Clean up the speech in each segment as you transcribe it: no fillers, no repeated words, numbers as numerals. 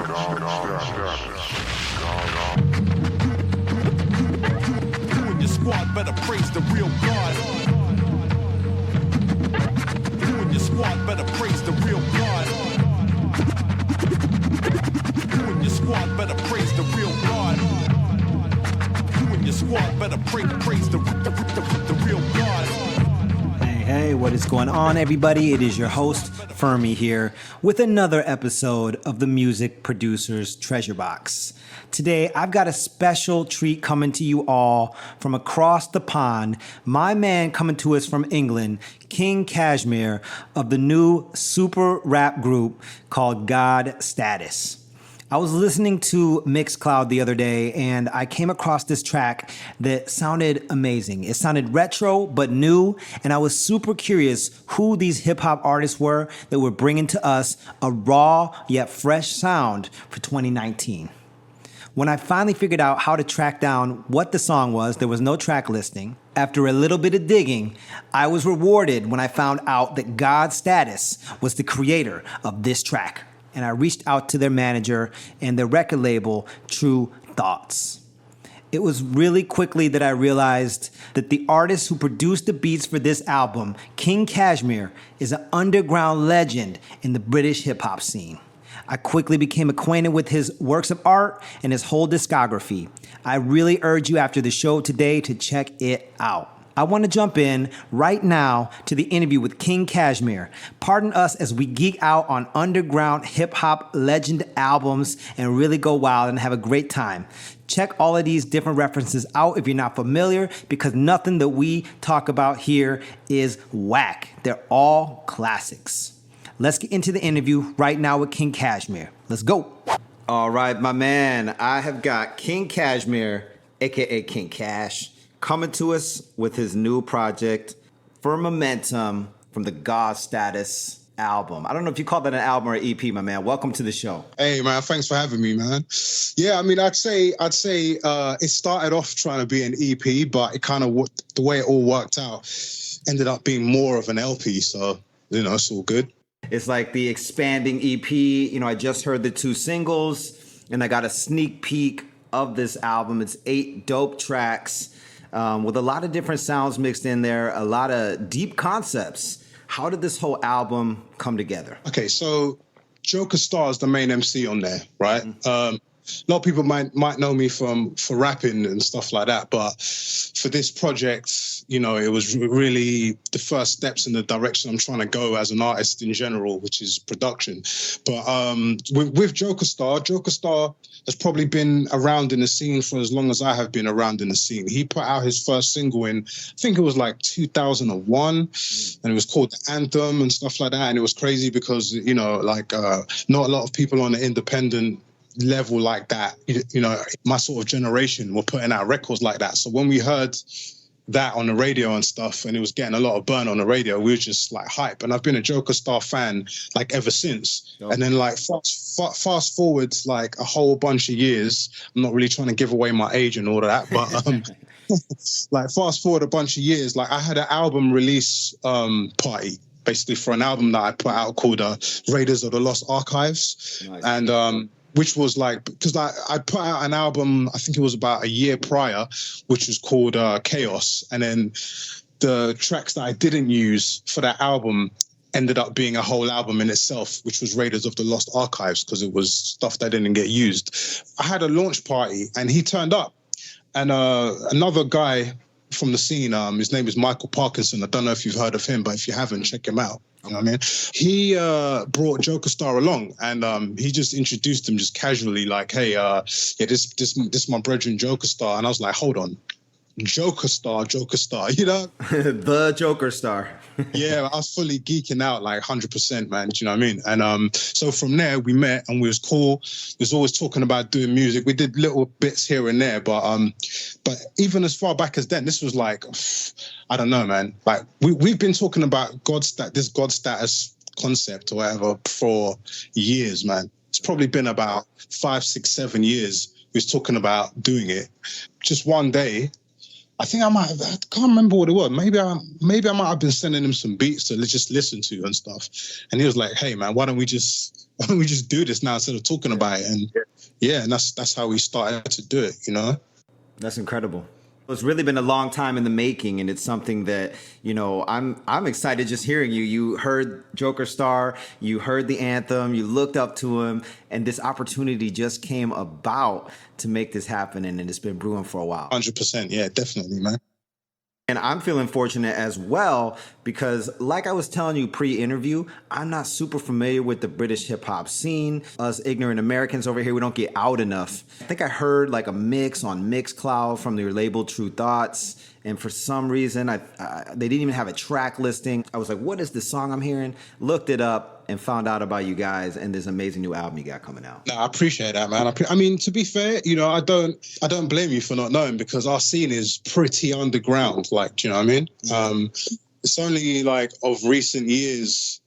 You and your squad better praise the real God. You and your squad better praise the real God. You and your squad better praise the real God. You and your squad better praise the real God. Hey, what is going on, everybody? It is your host, Fermi, here with another episode of the Music Producer's Treasure Box. Today, I've got a special treat coming to you all from across the pond. My man coming to us from England, King Kashmere, of the new super rap group called Gawd Status. I was listening to Mixcloud the other day and I came across this track that sounded amazing. It sounded retro but new, and I was super curious who these hip hop artists were that were bringing to us a raw yet fresh sound for 2019. When I finally figured out how to track down what the song was, there was no track listing. After a little bit of digging, I was rewarded when I found out that Gawd Status was the creator of this track. And I reached out to their manager and their record label, Tru Thoughts. It was really quickly that I realized that the artist who produced the beats for this album, King Kashmere, is an underground legend in the British hip-hop scene. I quickly became acquainted with his works of art and his whole discography. I really urge you after the show today to check it out. I want to jump in right now to the interview with King Kashmere. Pardon us as we geek out on underground hip-hop legend albums and really go wild and have a great time. Check all of these different references out if you're not familiar, because nothing that we talk about here is whack. They're all classics. Let's get into the interview right now with King Kashmere. Let's go. All right, my man. I have got King Kashmere, a.k.a. King Kash, coming to us with his new project, Firmamentum, from the Gawd Status album. I don't know if you call that an album or an EP, my man. Welcome to the show. Hey, man, thanks for having me, man. Yeah, I mean, I'd say it started off trying to be an EP, but it kind of, the way it all worked out, ended up being more of an LP. So, it's all good. It's like the expanding EP. I just heard the 2 singles, and I got a sneak peek of this album. It's 8 dope tracks. With a lot of different sounds mixed in there, a lot of deep concepts. How did this whole album come together? Okay, so Joker Starr is the main MC on there, right? Mm-hmm. A lot of people might know me for rapping and stuff like that, but for this project, it was really the first steps in the direction I'm trying to go as an artist in general, which is production. But with Joker Starr has probably been around in the scene for as long as I have been around in the scene. He put out his first single in, I think it was like 2001, and it was called The Anthem and stuff like that. And it was crazy because, not a lot of people on the independent level like that, my sort of generation were putting out records like that. So when we heard that on the radio and stuff, and it was getting a lot of burn on the radio, we were just like hype. And I've been a Joker Starr fan like ever since. Oh. And then like fast forward like a whole bunch of years. I'm not really trying to give away my age and all of that, but like fast forward a bunch of years, like I had an album release party basically for an album that I put out called Raiders of the Lost Archives. Nice. And which was like, because I put out an album, I think it was about a year prior, which was called Chaos. And then the tracks that I didn't use for that album ended up being a whole album in itself, which was Raiders of the Lost Archives, because it was stuff that didn't get used. I had a launch party and he turned up. And another guy from the scene, his name is Michael Parkinson. I don't know if you've heard of him, but if you haven't, check him out. You know what I mean? He brought Joker Starr along, and he just introduced him just casually, like, "Hey, this my brethren Joker Starr." And I was like, "Hold on, Joker Starr, the Joker Starr." Yeah, I was fully geeking out, like 100%, man. Do you know what I mean? And so from there we met, and we was cool. We was always talking about doing music. We did little bits here and there, but even as far back as then, this was like, I don't know, man. Like we've been talking about this Gawd Status concept or whatever for years, man. It's probably been about 5, 6, 7 years. We was talking about doing it. Just one day, I think I can't remember what it was. Maybe I might have been sending him some beats to just listen to and stuff. And he was like, "Hey man, why don't we just do this now instead of talking about it?" And yeah, and that's how we started to do it, you know? That's incredible. It's really been a long time in the making, and it's something that, you know, I'm excited just hearing you. You heard Joker Starr, you heard the anthem, you looked up to him, and this opportunity just came about to make this happen, and it's been brewing for a while. 100%, yeah, definitely, man. And I'm feeling fortunate as well because, like I was telling you pre-interview, I'm not super familiar with the British hip-hop scene. Us ignorant Americans over here, we don't get out enough. I think I heard like a mix on Mixcloud from their label Tru Thoughts, and for some reason, they didn't even have a track listing. I was like, what is this song I'm hearing? Looked it up and found out about you guys and this amazing new album you got coming out. No, I appreciate that, man. I mean, to be fair, you know, I don't blame you for not knowing, because our scene is pretty underground. Like, do you know what I mean? It's only like of recent years,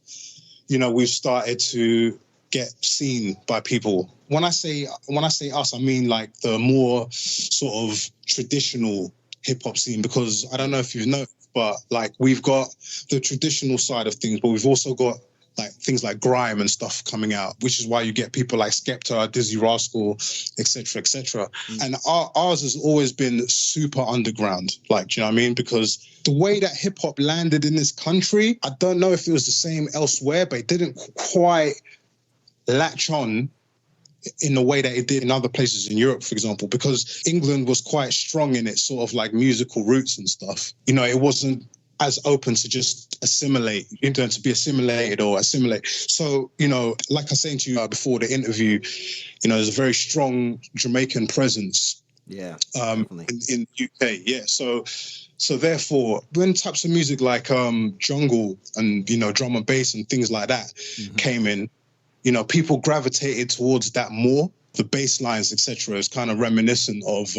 you know, we've started to get seen by people. When I say us, I mean like the more sort of traditional hip hop scene, because I don't know if you've noticed, but like we've got the traditional side of things, but we've also got like things like grime and stuff coming out, which is why you get people like Skepta, Dizzy Rascal, etc., etc. And ours has always been super underground, like, do you know what I mean? Because the way that hip hop landed in this country, I don't know if it was the same elsewhere, but it didn't quite latch on in the way that it did in other places in Europe, for example, because England was quite strong in its sort of like musical roots and stuff. You know, it wasn't as open to just assimilate, you know, to be assimilated or assimilate. So, you know, like I was saying to you before the interview, you know, there's a very strong Jamaican presence. Yeah, in UK. Yeah. So therefore, when types of music like jungle and, you know, drum and bass and things like that came in, you know, people gravitated towards that more. The bass lines, etc., is kind of reminiscent of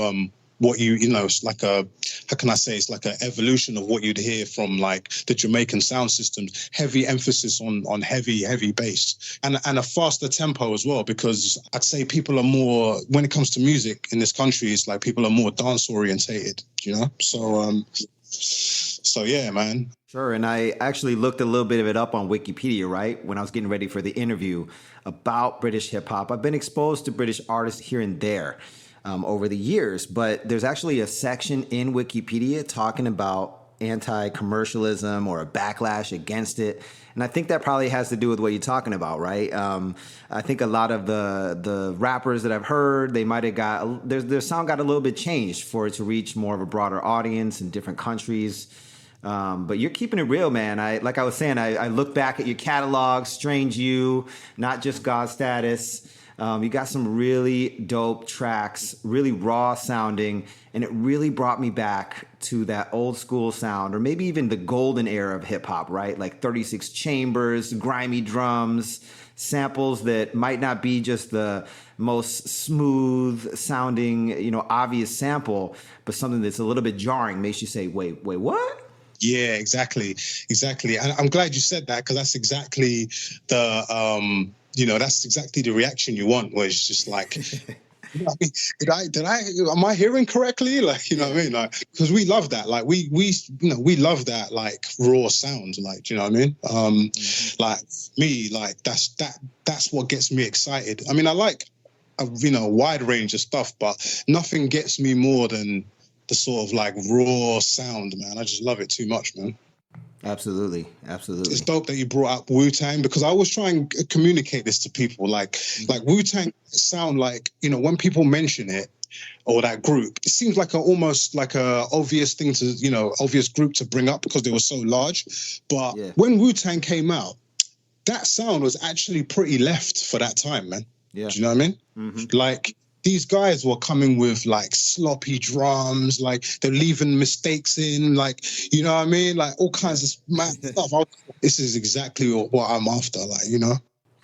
what you know, it's like a, how can I say, it's like an evolution of what you'd hear from like the Jamaican sound systems. Heavy emphasis on heavy bass and a faster tempo as well, because I'd say people are more, when it comes to music in this country, it's like people are more dance orientated, you know? So yeah, man. Sure, and I actually looked a little bit of it up on Wikipedia, right? When I was getting ready for the interview about British hip hop. I've been exposed to British artists here and there over the years, but there's actually a section in Wikipedia talking about anti-commercialism or a backlash against it. And I think that probably has to do with what you're talking about, right? I think a lot of the rappers that I've heard, they might have got, their sound got a little bit changed for it to reach more of a broader audience in different countries. But you're keeping it real, man. Like I was saying, I look back at your catalog, Strange You, not just Gawd Status. You got some really dope tracks, really raw sounding, and it really brought me back to that old school sound, or maybe even the golden era of hip hop, right? Like 36 chambers, grimy drums, samples that might not be just the most smooth sounding, you know, obvious sample, but something that's a little bit jarring, makes you say, wait, what? Yeah, exactly. And I'm glad you said that, because that's exactly the, you know, that's exactly the reaction you want, where it's just like, you know, am I hearing correctly? Like, you know what I mean? Like, because we love that. Like, we love that, like, raw sound. Like, do you know what I mean? Like me, like that's what gets me excited. I mean, I like, you know, a wide range of stuff, but nothing gets me more than the sort of like raw sound, man. I just love it too much, man. Absolutely. It's dope that you brought up Wu-Tang, because I always try and communicate this to people. Like Wu-Tang sound like, you know, when people mention it or that group, it seems like almost like a obvious thing to, you know, obvious group to bring up because they were so large. But when Wu-Tang came out, that sound was actually pretty left for that time, man. Yeah. Do you know what I mean? Like, these guys were coming with like sloppy drums, like they're leaving mistakes in, like, you know what I mean? Like all kinds of mad stuff. This is exactly what I'm after, like, you know?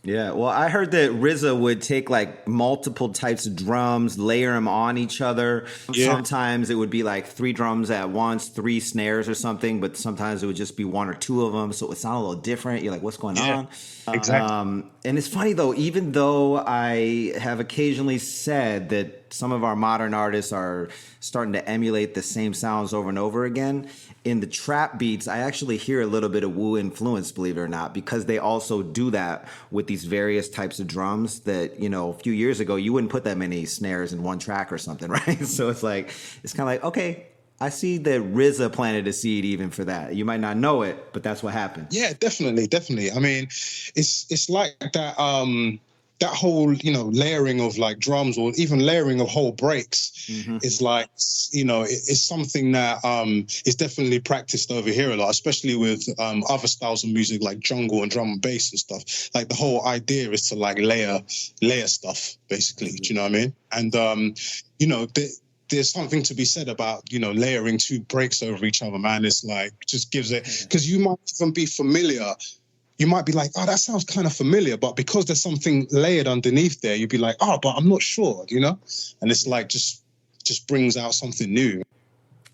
Yeah, well, I heard that RZA would take like multiple types of drums, layer them on each other. Yeah. Sometimes it would be like 3 drums at once, 3 snares or something, but sometimes it would just be 1 or 2 of them. So it would sound a little different. You're like, what's going on? Exactly. And it's funny though, even though I have occasionally said that some of our modern artists are starting to emulate the same sounds over and over again, in the trap beats, I actually hear a little bit of Wu influence, believe it or not, because they also do that with these various types of drums that, you know, a few years ago, you wouldn't put that many snares in one track or something, right? So it's like, it's kind of like, okay, I see that RZA planted a seed even for that. You might not know it, but that's what happened. Yeah, definitely. I mean, it's like that that whole, you know, layering of like drums or even layering of whole breaks is like, you know, it's something that is definitely practiced over here a lot, especially with other styles of music like jungle and drum and bass and stuff. Like the whole idea is to like layer stuff, basically. Do you know what I mean? And you know, there's something to be said about, you know, layering 2 breaks over each other, man. It's like, just gives it, because you might even be familiar. You might be like, oh, that sounds kind of familiar, but because there's something layered underneath there, you'd be like, oh, but I'm not sure, you know? And it's like, just brings out something new.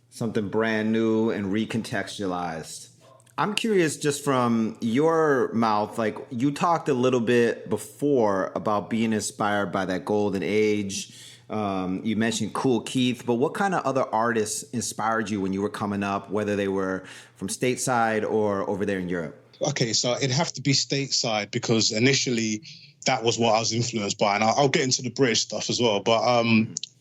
Something brand new and recontextualized. I'm curious, just from your mouth, like you talked a little bit before about being inspired by that golden age. You mentioned Kool Keith, but what kind of other artists inspired you when you were coming up, whether they were from stateside or over there in Europe? Okay, so it'd have to be stateside because initially that was what I was influenced by, and I'll get into the British stuff as well. But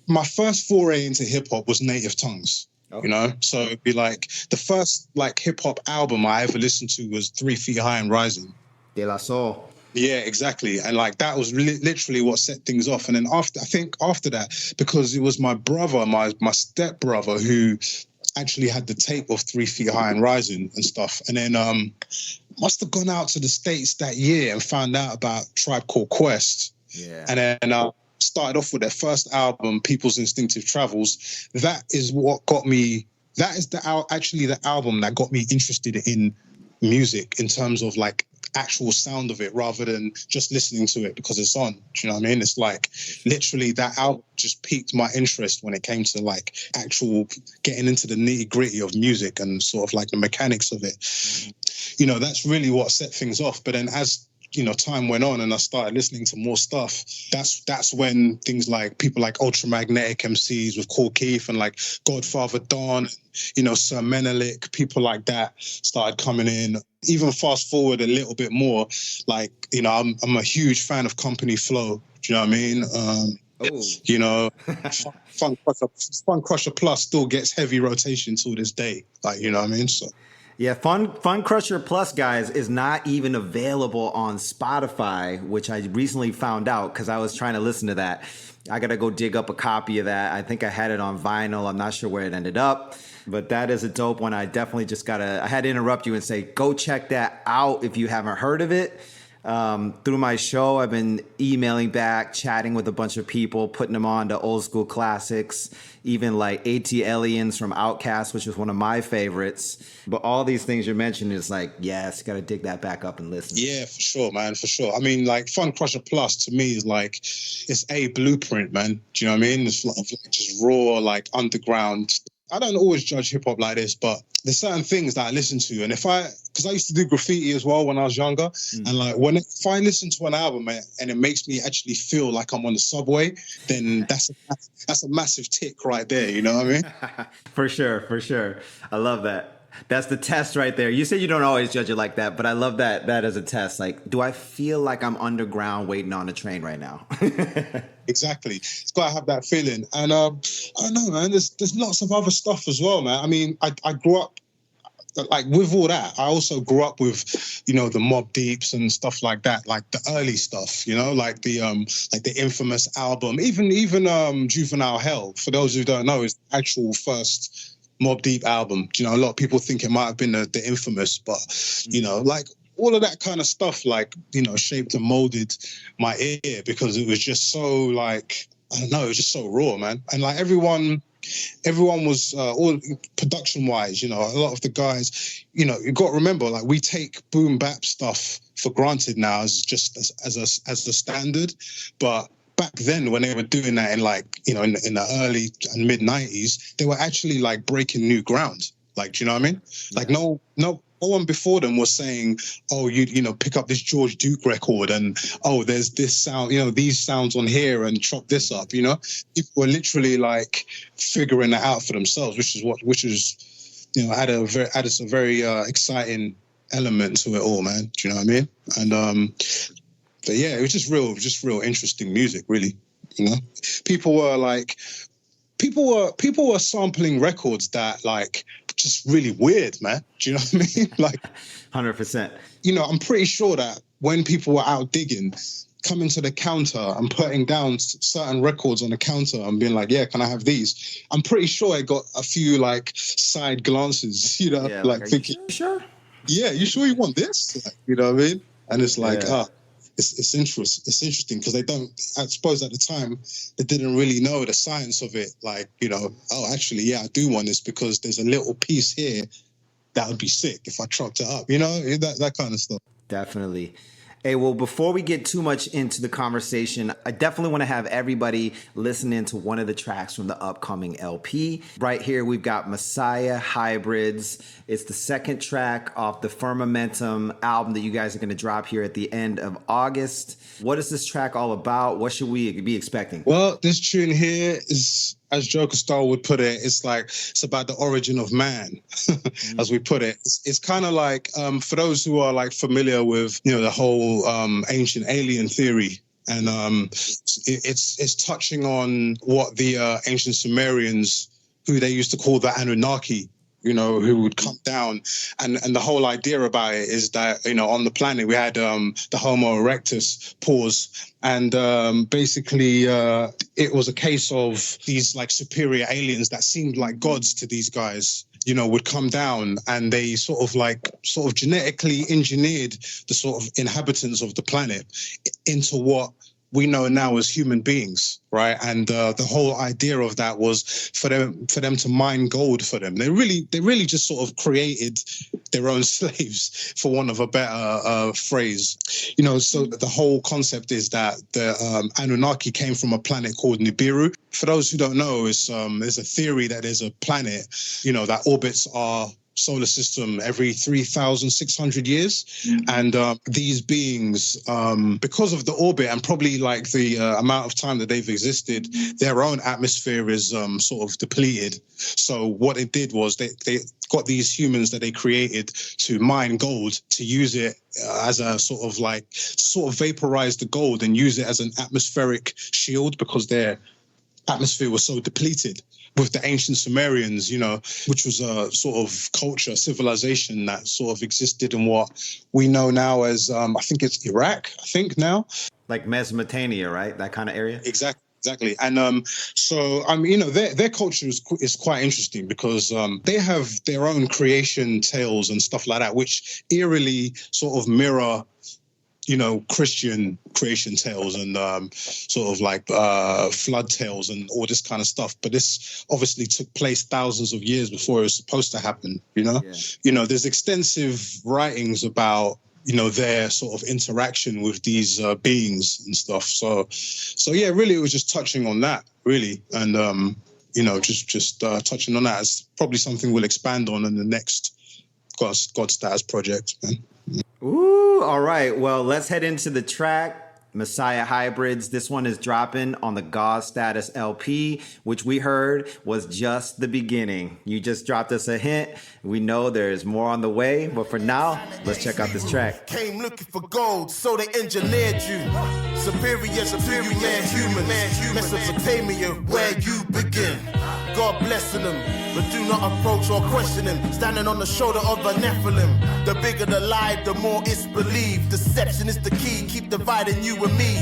my first foray into hip hop was Native Tongues. You know, so it'd be like the first like hip hop album I ever listened to was 3 Feet High and Rising. De La Soul. Yeah, exactly. And like that was literally what set things off. And then after that, because it was my brother, my step brother, who actually had the tape of 3 Feet High and Rising and stuff. And then must have gone out to the States that year and found out about Tribe Called Quest. Yeah. And then started off with their first album, People's Instinctive Travels. That is what got me. That is actually the album that got me interested in music in terms of like actual sound of it rather than just listening to it because it's on. Do you know what I mean? It's like literally that album just piqued my interest when it came to like actual getting into the nitty gritty of music and sort of like the mechanics of it. You know, that's really what set things off. But then as you know, time went on and I started listening to more stuff. That's when things like people like Ultramagnetic MCs with Kool Keith and like Godfather Don, you know, Sir Menelik, people like that started coming in. Even fast forward a little bit more, like, you know, I'm a huge fan of Company Flow. Do you know what I mean? You know, Fun Crusher Plus still gets heavy rotation till this day. Like, you know what I mean? So. Yeah, Fun Crusher Plus, guys, is not even available on Spotify, which I recently found out because I was trying to listen to that. I got to go dig up a copy of that. I think I had it on vinyl. I'm not sure where it ended up, but that is a dope one. I definitely I had to interrupt you and say, go check that out if you haven't heard of it. Through my show, I've been emailing back, chatting with a bunch of people, putting them on to old school classics, even like A.T. Aliens from Outkast, which is one of my favorites. But all these things you're mentioning is like, yes, got to dig that back up and listen. Yeah, for sure, man, for sure. I mean, like Fun Crusher Plus to me is like, it's a blueprint, man. Do you know what I mean? It's like just raw, like underground. I don't always judge hip hop like this, but there's certain things that I listen to. And because I used to do graffiti as well when I was younger. And like if I listen to an album and it makes me actually feel like I'm on the subway, then that's a massive tick right there. You know what I mean? For sure. I love that. That's the test right there. You say you don't always judge it like that, but I love that as a test. Like, do I feel like I'm underground waiting on a train right now? Exactly. It's got to have that feeling. And I don't know, man, there's lots of other stuff as well, man. I mean, I grew up, like with all that, I also grew up with, you know, the Mobb Deeps and stuff like that, like the early stuff, you know, like the infamous album, even Juvenile Hell, for those who don't know, is the actual first Mobb Deep album. You know, a lot of people think it might have been the infamous, but you know, like all of that kind of stuff, like, you know, shaped and molded my ear because it was just so like, I don't know, it was just so raw, man. And like everyone everyone was all production wise, you know, a lot of the guys, you know, you got to remember, like, we take boom bap stuff for granted now as just as the standard, but back then when they were doing that in, like, you know, in the early and mid 90s, they were actually like breaking new ground. Like, do you know what I mean? Yeah. Like no one before them was saying, oh, you know, pick up this George Duke record and, oh, there's this sound, you know, these sounds on here and chop this up, you know? People were literally like figuring that out for themselves, which is, you know, added a very exciting element to it all, man. Do you know what I mean? And, but yeah, it was just real interesting music, really, you know? People were sampling records that, like, just really weird, man. Do you know what I mean? Like, 100%. You know, I'm pretty sure that when people were out digging, coming to the counter and putting down certain records on the counter and being like, yeah, can I have these? I'm pretty sure I got a few, like, side glances, you know, yeah, like thinking, sure? Yeah, you sure you want this? Like, you know what I mean? And it's like, It's interesting because they don't, I suppose at the time, they didn't really know the science of it. Like, you know, oh, actually, yeah, I do want this because there's a little piece here that would be sick if I chopped it up, you know, that kind of stuff. Definitely. Hey, well, before we get too much into the conversation, I definitely want to have everybody listening to one of the tracks from the upcoming LP. Right here, we've got Messiah Hybrids. It's the second track off the Firmamentum album that you guys are going to drop here at the end of August. What is this track all about? What should we be expecting? Well, this tune here is, as Joker Starr would put it, it's about the origin of man, as we put it. It's kind of like, for those who are like familiar with, you know, the whole ancient alien theory, and it's touching on what the ancient Sumerians, who they used to call the Anunnaki, you know, who would come down. And the whole idea about it is that, you know, on the planet, we had the Homo erectus pause. And basically, it was a case of these, like, superior aliens that seemed like gods to these guys, you know, would come down, and they sort of genetically engineered the sort of inhabitants of the planet into what we know now as human beings, right? And the whole idea of that was for them to mine gold for them. They really just sort of created their own slaves, for want of a better phrase. You know, so the whole concept is that the Anunnaki came from a planet called Nibiru. For those who don't know, there's a theory that there's a planet, you know, that orbits our solar system every 3,600 years. And these beings, because of the orbit and probably like the amount of time that they've existed, their own atmosphere is sort of depleted. So what it did was they got these humans that they created to mine gold, to use it as a sort of vaporize the gold and use it as an atmospheric shield, because their atmosphere was so depleted. With the ancient Sumerians, you know, which was a sort of culture, civilization that sort of existed in what we know now as, I think it's Iraq, now. Like Mesopotamia, right? That kind of area? Exactly. And so, you know, their culture is quite interesting because they have their own creation tales and stuff like that, which eerily sort of mirror, you know, Christian creation tales and sort of like flood tales and all this kind of stuff. But this obviously took place thousands of years before it was supposed to happen, you know? Yeah. You know, there's extensive writings about, you know, their sort of interaction with these beings and stuff. So yeah, really, it was just touching on that, really. And, you know, just touching on that is probably something we'll expand on in the next Gawd Status project, man. Ooh, all right. Well, let's head into the track, Messiah Hybrids. This one is dropping on the Gawd Status LP, which we heard was just the beginning. You just dropped us a hint. We know there's more on the way, but for now, let's check out this track. Came looking for gold, so they engineered you. Superior man, human. Mesopotamia, where you begin. God blessing them, but do not approach or question him. Standing on the shoulder of a Nephilim. The bigger the lie, the more it's believed. Deception is the key, keep dividing you and me.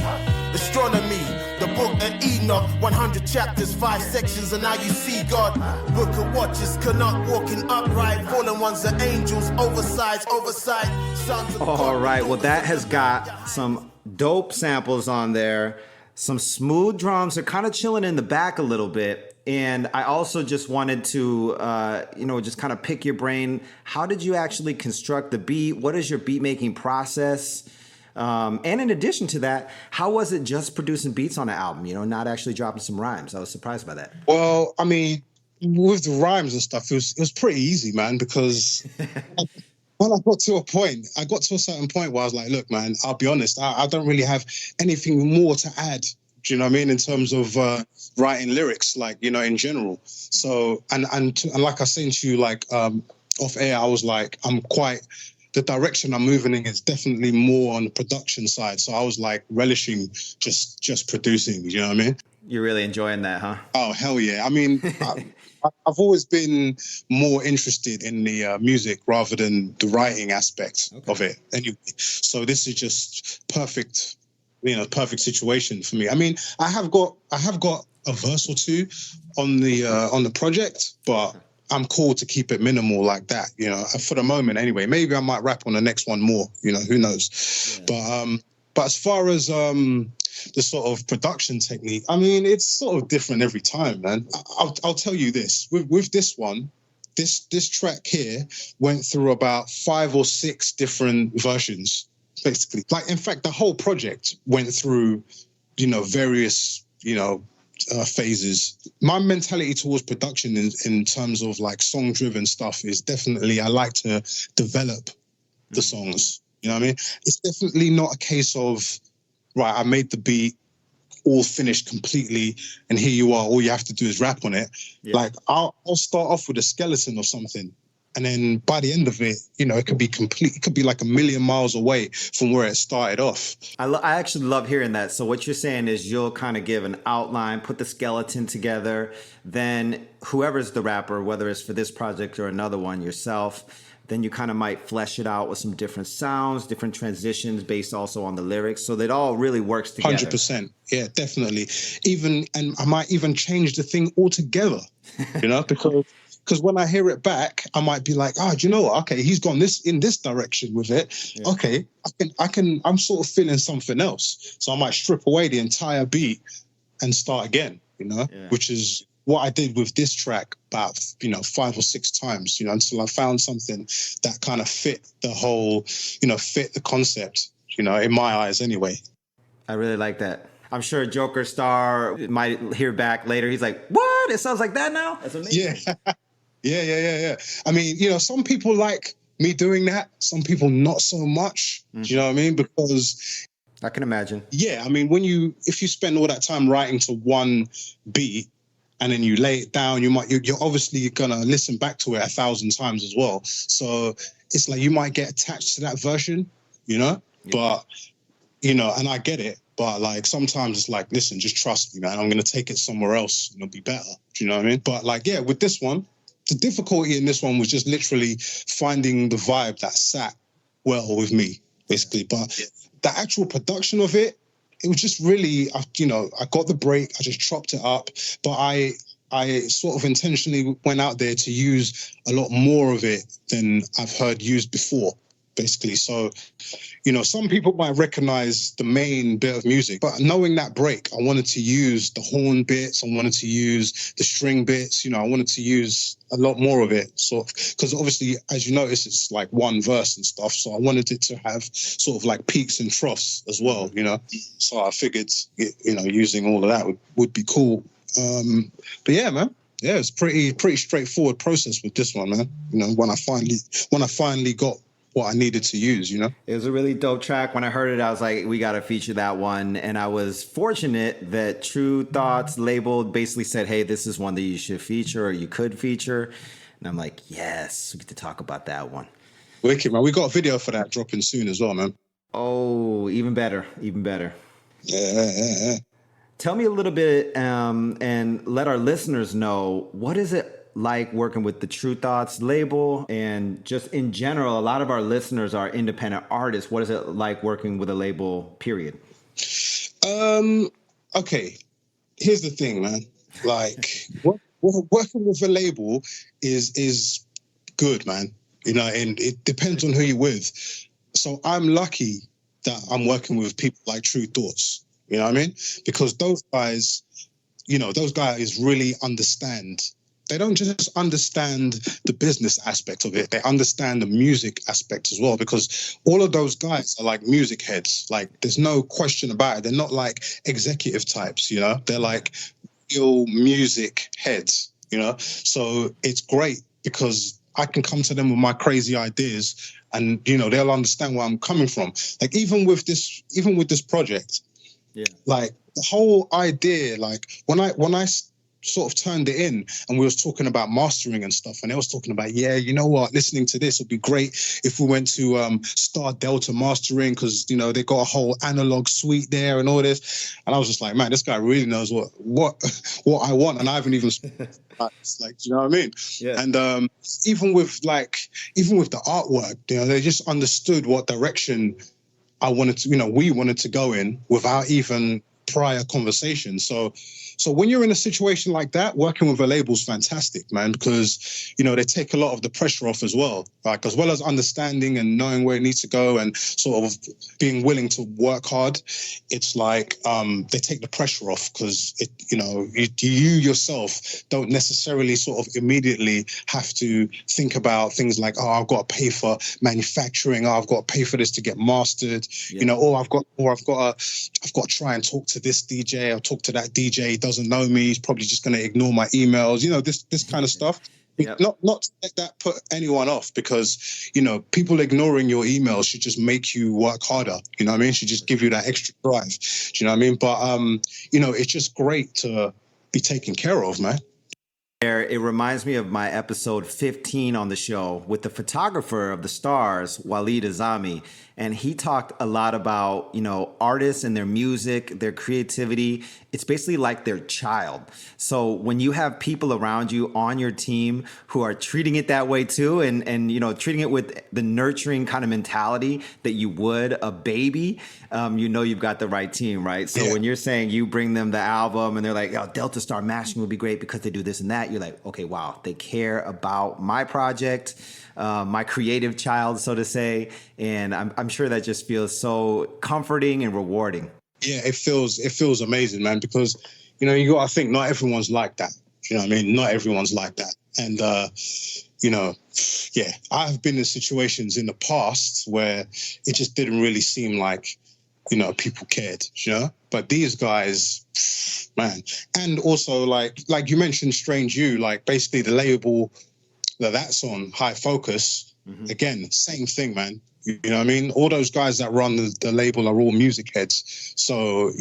Astronomy, the book of Enoch, 100 chapters, 5 sections, and now you see God. Book of watches, cannot walking upright. Fallen ones are angels, oversized, sons of All right, well, that has got some dope samples on there. Some smooth drums are kind of chilling in the back a little bit. And I also just wanted to, just kind of pick your brain. How did you actually construct the beat? What is your beat making process? And in addition to that, how was it just producing beats on an album, not actually dropping some rhymes? I was surprised by that. Well, I mean, with the rhymes and stuff, it was pretty easy, man, because when I got to a certain point where I was like, look, man, I'll be honest, I don't really have anything more to add. Do you know what I mean? In terms of writing lyrics, like, in general. So, and like I was saying to you, like, off air, I was like, the direction I'm moving in is definitely more on the production side. So I was like relishing just producing, you know what I mean? You're really enjoying that, huh? Oh, hell yeah. I mean, I've always been more interested in the music rather than the writing aspect of it. Anyway, so this is just perfect situation for me. I mean, I have got a verse or two on the project, but I'm cool to keep it minimal like that, for the moment anyway. Maybe I might rap on the next one more, who knows. Yeah. But as far as the sort of production technique, I mean, it's sort of different every time, man. I'll tell you this, with this one, this track here went through about 5 or 6 different versions, basically. Like, in fact, the whole project went through, various, phases. My mentality towards production in terms of like song driven stuff is definitely, I like to develop the songs. You know what I mean? It's definitely not a case of, right, I made the beat all finished completely and here you are, all you have to do is rap on it. Yeah. Like I'll start off with a skeleton or something. And then by the end of it, it could be complete. It could be like a million miles away from where it started off. I actually love hearing that. So what you're saying is you'll kind of give an outline, put the skeleton together. Then whoever's the rapper, whether it's for this project or another one, yourself, then you kind of might flesh it out with some different sounds, different transitions based also on the lyrics. So that all really works together. 100%. Yeah, definitely. And I might even change the thing altogether, because when I hear it back, I might be like, do you know what? Okay, he's gone in this direction with it. Yeah. Okay, I'm sort of feeling something else. So I might strip away the entire beat and start again, which is what I did with this track about, 5 or 6 times, until I found something that kind of fit the whole, fit the concept, in my eyes anyway. I really like that. I'm sure Joker Starr might hear back later. He's like, what? It sounds like that now? That's amazing. Yeah. Yeah. I mean, some people like me doing that. Some people not so much. Mm-hmm. Do you know what I mean? Because I can imagine. Yeah. I mean, if you spend all that time writing to one beat and then you lay it down, you're obviously going to listen back to it 1,000 times as well. So it's like you might get attached to that version, Yeah. But, and I get it. But like sometimes it's like, listen, just trust me, man. I'm going to take it somewhere else and it'll be better. Do you know what I mean? But like, yeah, with this one, the difficulty in this one was just literally finding the vibe that sat well with me, basically. But the actual production of it, it was just really, I got the break, I just chopped it up, but I sort of intentionally went out there to use a lot more of it than I've heard used before, basically. So, some people might recognize the main bit of music, but knowing that break, I wanted to use the horn bits, I wanted to use the string bits, I wanted to use a lot more of it, sort of, because obviously, as you notice, it's like one verse and stuff, so I wanted it to have sort of like peaks and troughs as well, so I figured, using all of that would be cool. But yeah, man. Yeah, it's pretty straightforward process with this one, man. When I finally got what I needed to use, It was a really dope track. When I heard it, I was like, we got to feature that one. And I was fortunate that Tru Thoughts label basically said, hey, this is one that you should feature or you could feature. And I'm like, yes, we get to talk about that one. Wicked, man. We got a video for that dropping soon as well, man. Oh, even better. Yeah. Tell me a little bit and let our listeners know, what is it like working with the Tru Thoughts label? And just in general, a lot of our listeners are independent artists. What is it like working with a label, period? Okay, here's the thing, man. Like, working with a label is good, man. And it depends on who you're with. So I'm lucky that I'm working with people like Tru Thoughts. You know what I mean? Because those guys, those guys really understand. They don't just understand the business aspect of it. They understand the music aspect as well, because all of those guys are like music heads. Like, there's no question about it. They're not like executive types, They're like real music heads, So it's great because I can come to them with my crazy ideas and, they'll understand where I'm coming from. Like, even with this project, like the whole idea, like when I sort of turned it in and we was talking about mastering and stuff, and they was talking about, you know what, listening to this would be great if we went to Starr Delta mastering, because they got a whole analog suite there and all this. And I was just like, man, this guy really knows what I want, and I haven't even like, do you know what I mean? Yeah. And even with the artwork, they just understood what direction I wanted to, we wanted to go in without even prior conversation. So when you're in a situation like that, working with a label is fantastic, man, because, they take a lot of the pressure off as well. Like, as well as understanding and knowing where it needs to go and sort of being willing to work hard, it's like they take the pressure off, because, you yourself don't necessarily sort of immedately have to think about things like, oh, I've got to pay for manufacturing, I've got to pay for this to get mastered, I've got to try and talk to this DJ or talk to that DJ. Doesn't know me, he's probably just going to ignore my emails, this kind of stuff. Yep. Not to let that put anyone off, because people ignoring your emails should just make you work harder, should just give you that extra drive, do you know what I mean? But it's just great to be taken care of, man. It reminds me of my episode 15 on the show with the photographer of the Stars, Walid Azami. And he talked a lot about, artists and their music, their creativity. It's basically like their child. So when you have people around you on your team who are treating it that way too, and treating it with the nurturing kind of mentality that you would a baby, you've got the right team, right? So when you're saying you bring them the album and they're like, oh, Delta Star mashing would be great because they do this and that, you're like, okay, wow, they care about my project, my creative child, so to say. And I'm sure that just feels so comforting and rewarding. Yeah, it feels amazing, man, because, you got to think not everyone's like that. Do you know what I mean? Not everyone's like that. And, I've been in situations in the past where it just didn't really seem like, people cared, But these guys, man. And also, like you mentioned, Strange You, like basically the label that's on, High Focus, again, same thing, man. You know what I mean? All those guys that run the label are all music heads. So,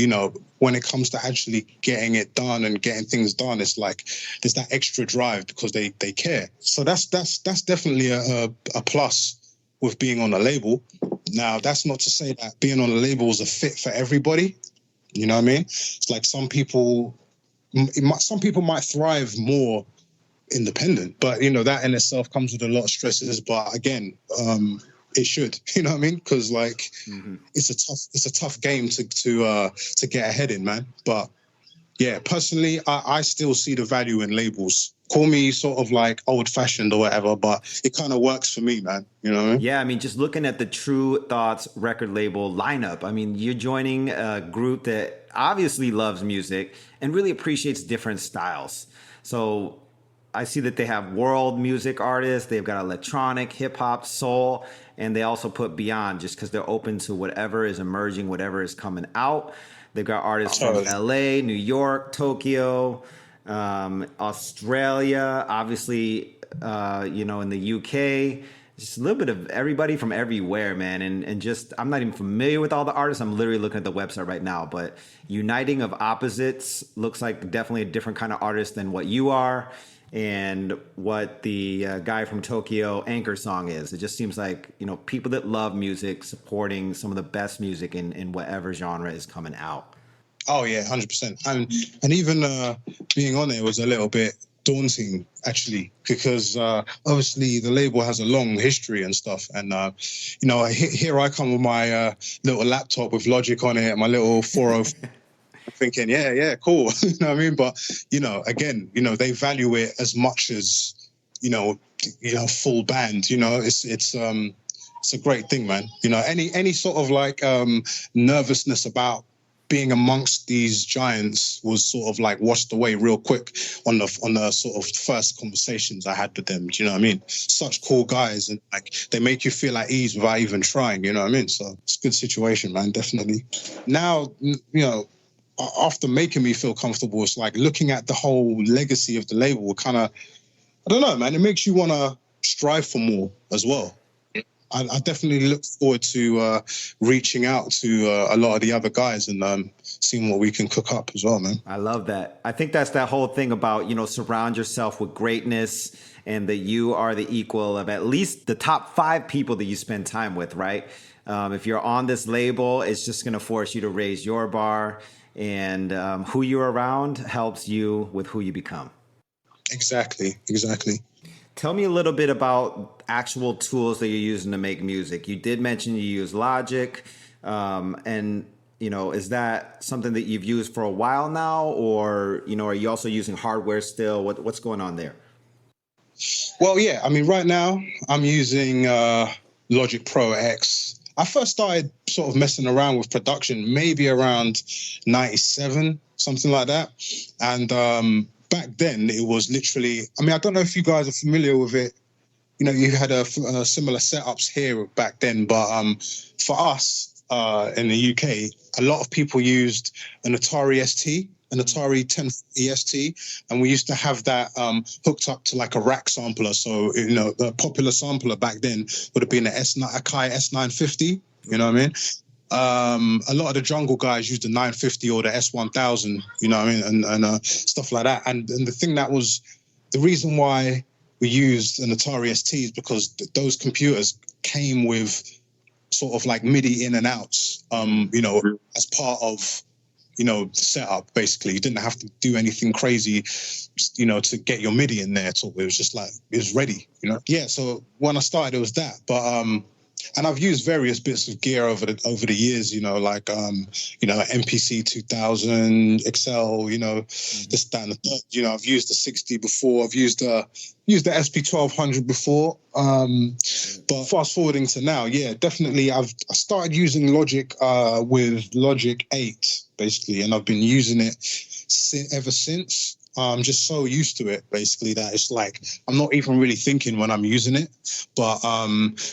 when it comes to actually getting it done and getting things done, it's like there's that extra drive because they care. So that's definitely a plus with being on a label. Now, that's not to say that being on a label is a fit for everybody. You know what I mean? It's like some people might thrive more independent, but that in itself comes with a lot of stresses. But again, it should, you know what I mean? Because like it's a tough game to get ahead in, man. But yeah, personally, I still see the value in labels. Call me sort of like old-fashioned or whatever, but it kind of works for me, man. You know what I mean? Yeah, I mean, just looking at the Tru Thoughts record label lineup, I mean, you're joining a group that obviously loves music and really appreciates different styles. So I see that they have world music artists, they've got electronic, hip-hop, soul, and they also put beyond just because they're open to whatever is emerging, whatever is coming out. They've got artists from LA, New York, Tokyo, Australia, obviously, in the UK. Just a little bit of everybody from everywhere, man. And just, I'm not even familiar with all the artists. I'm literally looking at the website right now. But Uniting of Opposites looks like definitely a different kind of artist than what you are and what the guy from Tokyo Anchor Song is. It just seems like, people that love music supporting some of the best music in whatever genre is coming out. Oh, yeah, 100%. And even being on it was a little bit daunting, actually, because obviously the label has a long history and stuff. And, here I come with my little laptop with Logic on it and my little 404. Thinking, yeah, cool. You know what I mean? But, again, they value it as much as, full band. It's a great thing, man. Any sort of like nervousness about being amongst these giants was sort of like washed away real quick on the sort of first conversations I had with them. Do you know what I mean? Such cool guys, and like they make you feel at ease without even trying. You know what I mean? So it's a good situation, man. Definitely. Now, you know, after making me feel comfortable, it's like looking at the whole legacy of the label. Kind of, I don't know, man. It makes you want to strive for more as well. I definitely look forward to reaching out to a lot of the other guys and seeing what we can cook up as well, man. I love that. I think that's that whole thing about, you know, surround yourself with greatness and that you are the equal of at least the top 5 people that you spend time with, right? If you're on this label, it's just going to force you to raise your bar, and who you're around helps you with who you become. Exactly. Tell me a little bit about actual tools that you're using to make music. You did mention you use Logic, and you know, is that something that you've used for a while now, or you know, are you also using hardware still? What's going on there? Well, yeah, I mean, right now I'm using Logic Pro X. I first started sort of messing around with production maybe around 97, something like that, and back then, it was literally, I mean, I don't know if you guys are familiar with it. You know, you had a similar setups here back then, but for us in the UK, a lot of people used an Atari ST, an Atari 1040 ST, and we used to have that hooked up to like a rack sampler. So, you know, the popular sampler back then would have been a Kai S950, you know what I mean? A lot of the jungle guys used the 950 or the S1000, you know what I mean, and stuff like that. And the thing that was the reason why we used an Atari ST is because those computers came with sort of like MIDI in and outs, you know, as part of, you know, the setup. Basically, you didn't have to do anything crazy, you know, to get your MIDI in there. So it was just like it was ready, you know. Yeah. So when I started, it was that, but and I've used various bits of gear over the years, you know, like you know, MPC 2000, XL, you know, this, that, and the third. You know, I've used the 60 before. I've used the SP 1200 before. But fast forwarding to now, yeah, definitely, I started using Logic with Logic 8 basically, and I've been using it ever since. I'm just so used to it, basically, that it's like I'm not even really thinking when I'm using it. But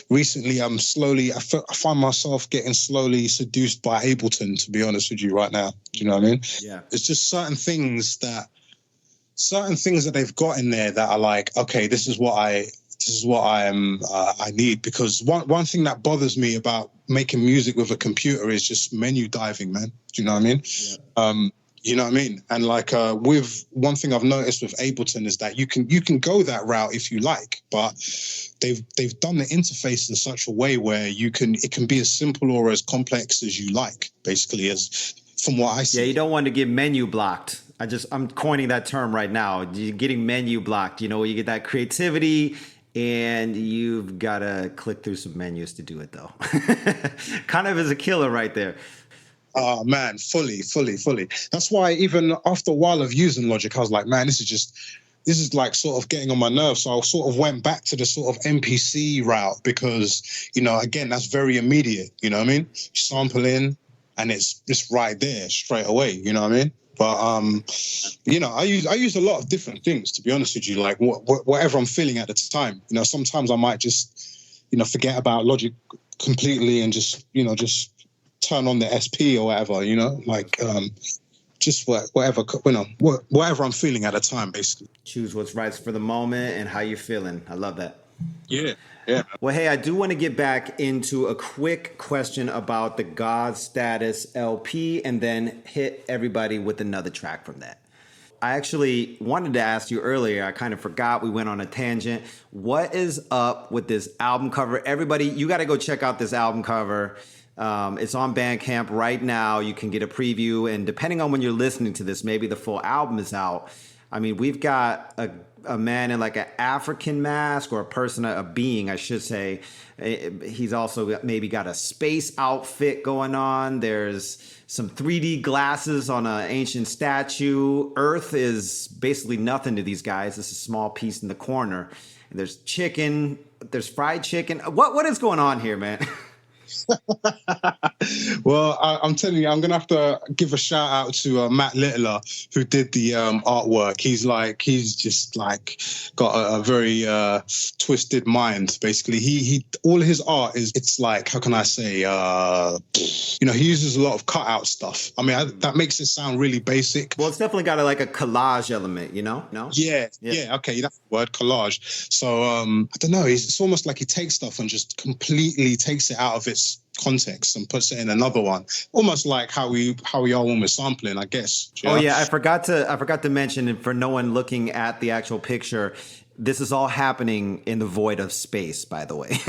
recently, I find myself getting slowly seduced by Ableton, to be honest with you, right now. Do you know what I mean? Yeah. It's just certain things that they've got in there that are like, okay, this is what I need. Because one thing that bothers me about making music with a computer is just menu diving, man. Do you know what I mean? Yeah. You know what I mean? And like with one thing I've noticed with Ableton is that you can go that route if you like, but they've done the interface in such a way where it can be as simple or as complex as you like, basically, as from what I see. Yeah, you don't want to get menu blocked. I'm coining that term right now. You're getting menu blocked. You know, you get that creativity and you've got to click through some menus to do it, though. Kind of is a killer right there. Oh, man, fully. That's why even after a while of using Logic, I was like, man, this is like sort of getting on my nerves. So I sort of went back to the sort of MPC route because, you know, again, that's very immediate. You know what I mean? You sample in and it's just right there straight away. You know what I mean? But, you know, I use a lot of different things, to be honest with you, like whatever I'm feeling at the time. You know, sometimes I might just, you know, forget about Logic completely and just, you know, just turn on the SP or whatever, you know, like just whatever, you know, whatever I'm feeling at the time, basically. Choose what's right for the moment and how you're feeling. I love that. Yeah. Well, hey, I do want to get back into a quick question about the Gawd Status LP and then hit everybody with another track from that. I actually wanted to ask you earlier. I kind of forgot. We went on a tangent. What is up with this album cover? Everybody, you got to go check out this album cover. It's on Bandcamp right now. You can get a preview, and depending on when you're listening to this, maybe the full album is out. I mean, we've got a man in like an African mask, or a being, I should say. He's also maybe got a space outfit going on. There's some 3D glasses on an ancient statue. Earth is basically nothing to these guys. It's a small piece in the corner. And there's chicken. There's fried chicken. What is going on here, man? Well, I'm telling you, I'm gonna have to give a shout out to Matt Littler, who did the artwork. He's just like got a very twisted mind. Basically, he all his art it's like, how can I say, he uses a lot of cutout stuff. I mean, that makes it sound really basic. Well, it's definitely got a collage element, No? Yeah. Okay, that's the word, collage. So I don't know. It's almost like he takes stuff and just completely takes it out of its context and puts it in another one, almost like how we are when we're sampling, I guess. Oh yeah, I forgot to mention, and for no one looking at the actual picture, this is all happening in the void of space, by the way.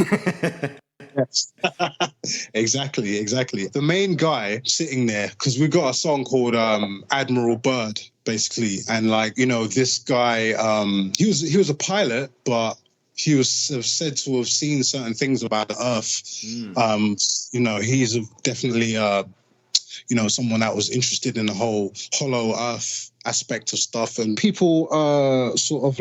Yes. Exactly. The main guy sitting there, because we've got a song called Admiral Byrd, basically, and this guy, he was a pilot, but he was said to have seen certain things about the Earth. He's definitely someone that was interested in the whole hollow Earth aspect of stuff, and people sort of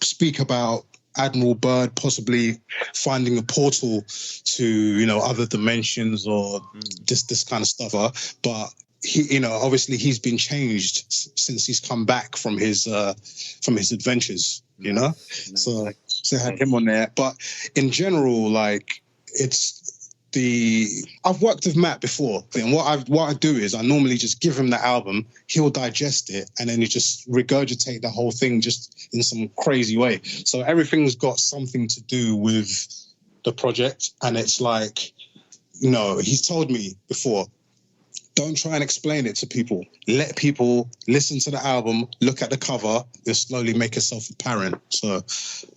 speak about Admiral Byrd possibly finding a portal to other dimensions or just this kind of stuff. But he, obviously he's been changed since he's come back from his adventures. Nice. So I had him on there. But in general, I've worked with Matt before, and what I do is I normally just give him the album, he'll digest it, and then he just regurgitate the whole thing just in some crazy way. So everything's got something to do with the project, and it's he's told me before, don't try and explain it to people. Let people listen to the album, look at the cover, they'll slowly make itself apparent. So I'm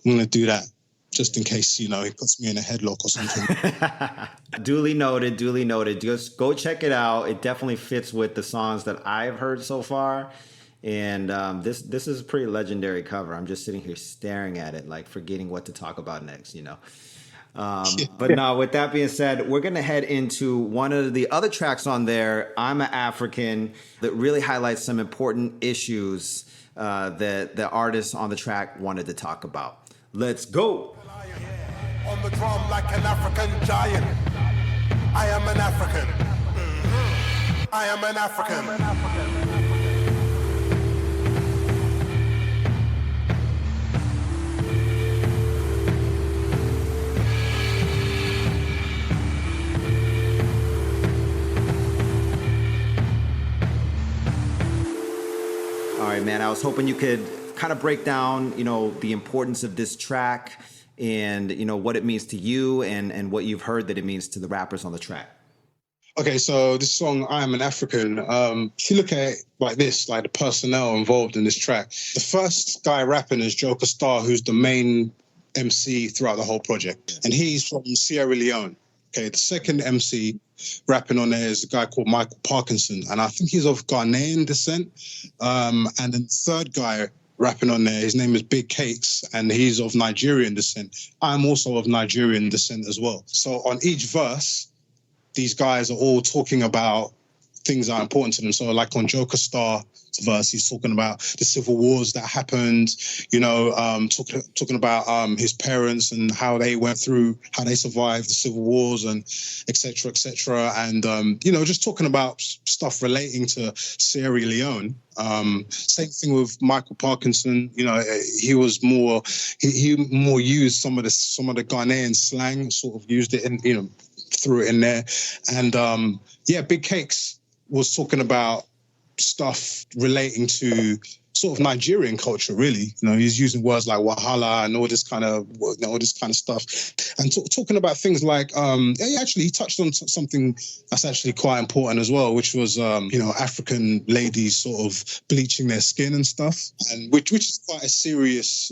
going to do that, just in case, he puts me in a headlock or something. Duly noted. Just go check it out. It definitely fits with the songs that I've heard so far. And this is a pretty legendary cover. I'm just sitting here staring at it, forgetting what to talk about next, But no, with that being said, we're going to head into one of the other tracks on there, I'm an African, that really highlights some important issues that the artists on the track wanted to talk about. Let's go. On the drum like an African giant. I am an African. I am an African. All right, man. I was hoping you could kind of break down, the importance of this track and, what it means to you and what you've heard that it means to the rappers on the track. Okay, so this song, I Am an African, if you look at it like this, the personnel involved in this track, the first guy rapping is Joker Starr, who's the main MC throughout the whole project. And he's from Sierra Leone. Okay, the second MC rapping on there is a guy called Michael Parkinson, and I think he's of Ghanaian descent. And then the third guy rapping on there, his name is Big Cakes, and he's of Nigerian descent. I'm also of Nigerian descent as well. So on each verse, these guys are all talking about things that are important to them. So on Joker Starr's verse, he's talking about the civil wars that happened, talking about his parents and how they went through, how they survived the civil wars and et cetera, and, just talking about stuff relating to Sierra Leone. Same thing with Michael Parkinson. He was more, he more used some of the Ghanaian slang, sort of used it in, threw it in there. And Big Cakes was talking about stuff relating to sort of Nigerian culture, really. He's using words like wahala and all this kind of stuff, and talking about things like he touched on something that's actually quite important as well, which was African ladies sort of bleaching their skin and stuff, and which is quite a serious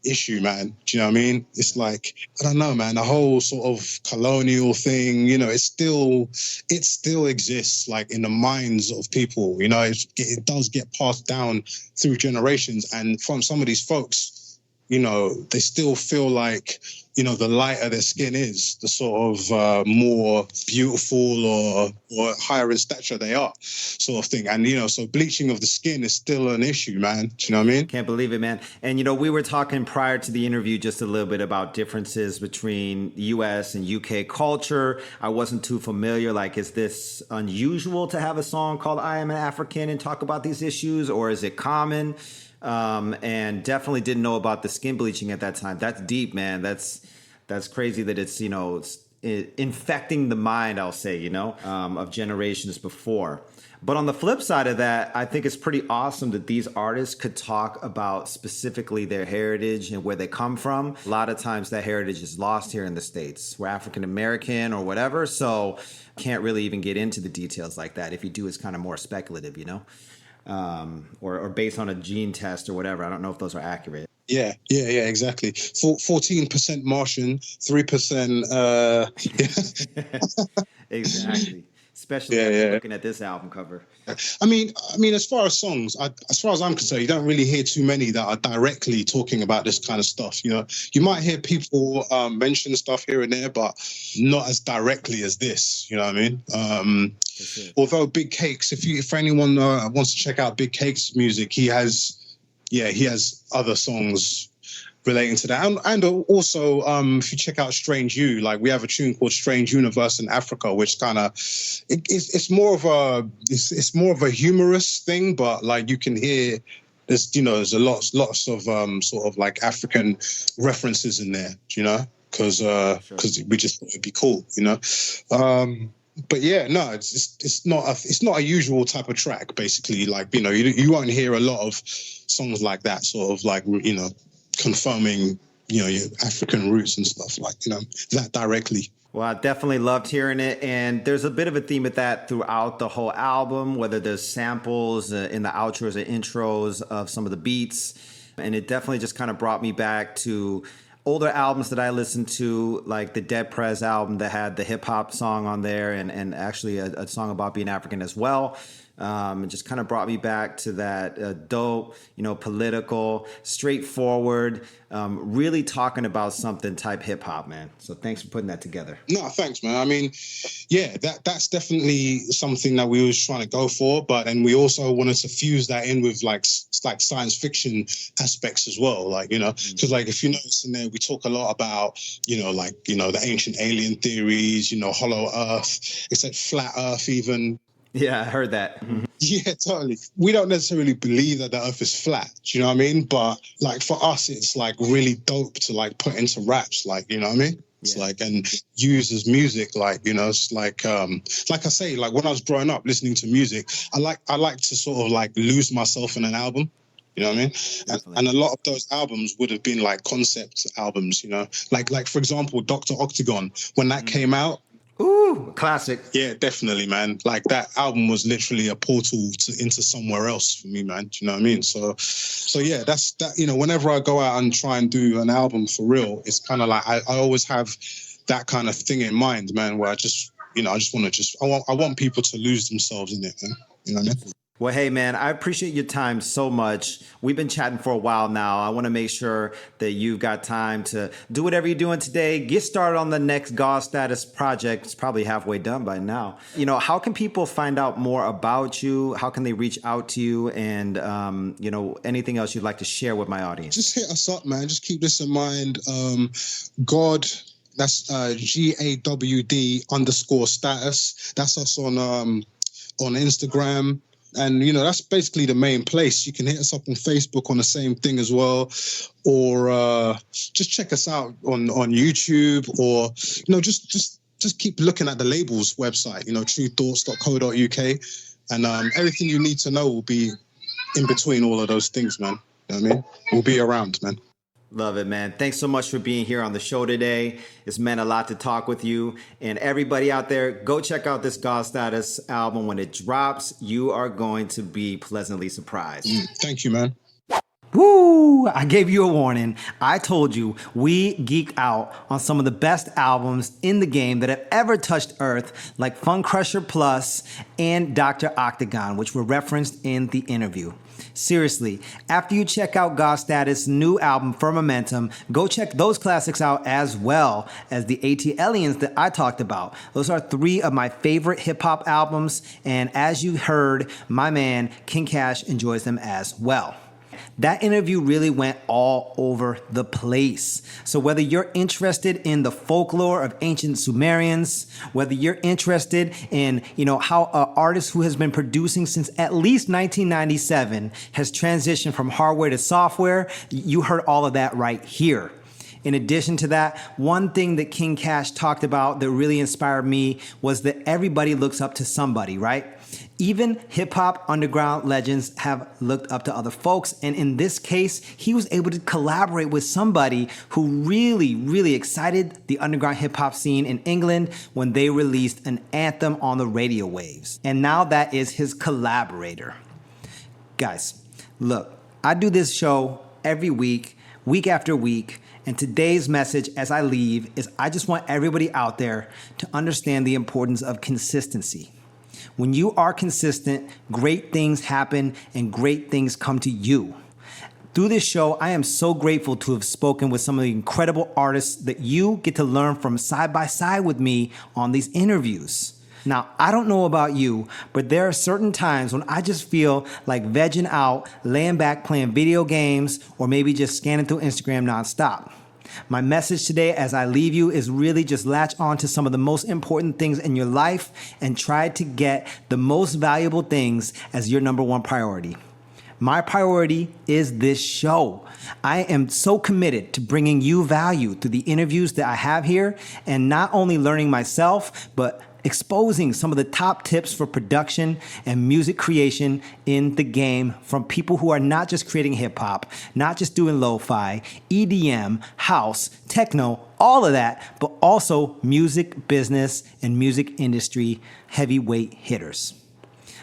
issue, man. Do you know what I mean? It's I don't know, man, the whole sort of colonial thing, it still exists in the minds of people. It does get passed down through generations, and from some of these folks, you know, they still feel like, you know, the lighter their skin is, the sort of more beautiful or higher in stature they are, sort of thing. And, you know, so bleaching of the skin is still an issue, man. Do you know what I mean? Can't believe it, man. And, you know, we were talking prior to the interview just a little bit about differences between US and UK culture. I wasn't too familiar. Like, is this unusual to have a song called I Am an African and talk about these issues, or is it common? And definitely didn't know about the skin bleaching at that time. That's deep, man. That's crazy that it's, you know, it's infecting the mind, I'll say, you know, of generations before. But on the flip side of that, I think it's pretty awesome that these artists could talk about specifically their heritage and where they come from. A lot of times that heritage is lost here in the States. We're African American or whatever, so can't really even get into the details like that. If you do, it's kind of more speculative, you know? Or based on a gene test or whatever. I don't know if those are accurate. Yeah, exactly. 14% Martian, 3%. Exactly. Especially after looking at this album cover. I mean, as far as songs, as far as I'm concerned, you don't really hear too many that are directly talking about this kind of stuff. You know, you might hear people mention stuff here and there, but not as directly as this. You know what I mean? Although Big Cakes, if anyone wants to check out Big Cakes' music, he has other songs relating to that, and also if you check out Strange You, like we have a tune called Strange Universe in Africa, which kind of it's more of a humorous thing, but like you can hear there's lots of sort of like African references in there, you know, because we just thought it'd be cool, you know. But yeah, no, it's not a usual type of track. Basically, like, you know, you won't hear a lot of songs like that, sort of like, you know, confirming, you know, your African roots and stuff, like, you know, that directly. Well, I definitely loved hearing it, and there's a bit of a theme with that throughout the whole album, whether there's samples in the outros or intros of some of the beats, and it definitely just kind of brought me back to older albums that I listened to, like the Dead Prez album that had the hip hop song on there, and actually a song about being African as well. It just kind of brought me back to that dope, you know, political, straightforward, really talking about something type hip hop, man. So thanks for putting that together. No, thanks, man. I mean, yeah, that's definitely something that we was trying to go for, and we also wanted to fuse that in with like science fiction aspects as well, like, you know, because like if you notice in there, we talk a lot about, you know, like, you know, the ancient alien theories, you know, hollow Earth, except flat Earth even. Yeah, I heard that. Yeah, totally. We don't necessarily believe that the Earth is flat. Do you know what I mean? But like for us, it's like really dope to like put into raps, like, you know what I mean? It's like, and use as music, like, you know, it's like I say, like when I was growing up listening to music, I like to sort of like lose myself in an album. You know what I mean? And a lot of those albums would have been like concept albums, you know, like for example, Dr. Octagon, when that came out. Ooh, classic. Yeah, definitely, man. Like that album was literally a portal into somewhere else for me, man. Do you know what I mean? So yeah, that's that. You know, whenever I go out and try and do an album for real, it's kind of like I always have that kind of thing in mind, man. Where I just want people to lose themselves in it, man. You know what I mean? Well, hey, man, I appreciate your time so much. We've been chatting for a while now. I want to make sure that you've got time to do whatever you're doing today. Get started on the next Gawd Status project. It's probably halfway done by now. You know, how can people find out more about you? How can they reach out to you? And, you know, anything else you'd like to share with my audience? Just hit us up, man. Just keep this in mind. Gawd, that's GAWD_status. That's us on Instagram. And, you know, that's basically the main place. You can hit us up on Facebook on the same thing as well. Or just check us out on YouTube, or, you know, just keep looking at the label's website, you know, truthoughts.co.uk. And everything you need to know will be in between all of those things, man. You know what I mean? We'll be around, man. Love it, man. Thanks so much for being here on the show today. It's meant a lot to talk with you. And everybody out there, go check out this Gawd Status album. When it drops, you are going to be pleasantly surprised. Thank you, man. Woo! I gave you a warning. I told you we geek out on some of the best albums in the game that have ever touched Earth, like Fun Crusher Plus and Dr. Octagon, which were referenced in the interview. Seriously, after you check out Gawd Status' new album, Firmamentum, go check those classics out as well as the AT-Aliens that I talked about. Those are 3 of my favorite hip-hop albums, and as you heard, my man King Kash enjoys them as well. That interview really went all over the place. So whether you're interested in the folklore of ancient Sumerians, whether you're interested in, how an artist who has been producing since at least 1997 has transitioned from hardware to software, you heard all of that right here. In addition to that, one thing that King Kash talked about that really inspired me was that everybody looks up to somebody, right? Even hip-hop underground legends have looked up to other folks, and in this case, he was able to collaborate with somebody who really, really excited the underground hip-hop scene in England when they released an anthem on the radio waves. And now that is his collaborator. Guys, look, I do this show every week after week, and today's message as I leave is I just want everybody out there to understand the importance of consistency. When you are consistent, great things happen and great things come to you. Through this show, I am so grateful to have spoken with some of the incredible artists that you get to learn from side by side with me on these interviews. Now, I don't know about you, but there are certain times when I just feel like vegging out, laying back, playing video games, or maybe just scanning through Instagram nonstop. My message today as I leave you is really just latch on to some of the most important things in your life and try to get the most valuable things as your number one priority. My priority is this show. I am so committed to bringing you value through the interviews that I have here and not only learning myself, but exposing some of the top tips for production and music creation in the game from people who are not just creating hip hop, not just doing lo-fi, EDM, house, techno, all of that, but also music business and music industry heavyweight hitters.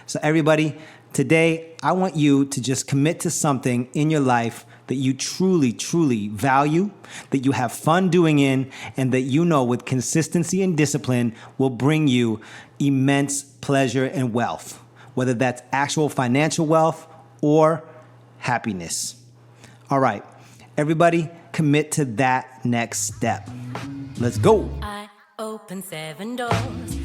So everybody, today I want you to just commit to something in your life that you truly, truly value, that you have fun doing in, and that you know with consistency and discipline will bring you immense pleasure and wealth, whether that's actual financial wealth or happiness. All right, everybody commit to that next step. Let's go. I open 7 doors.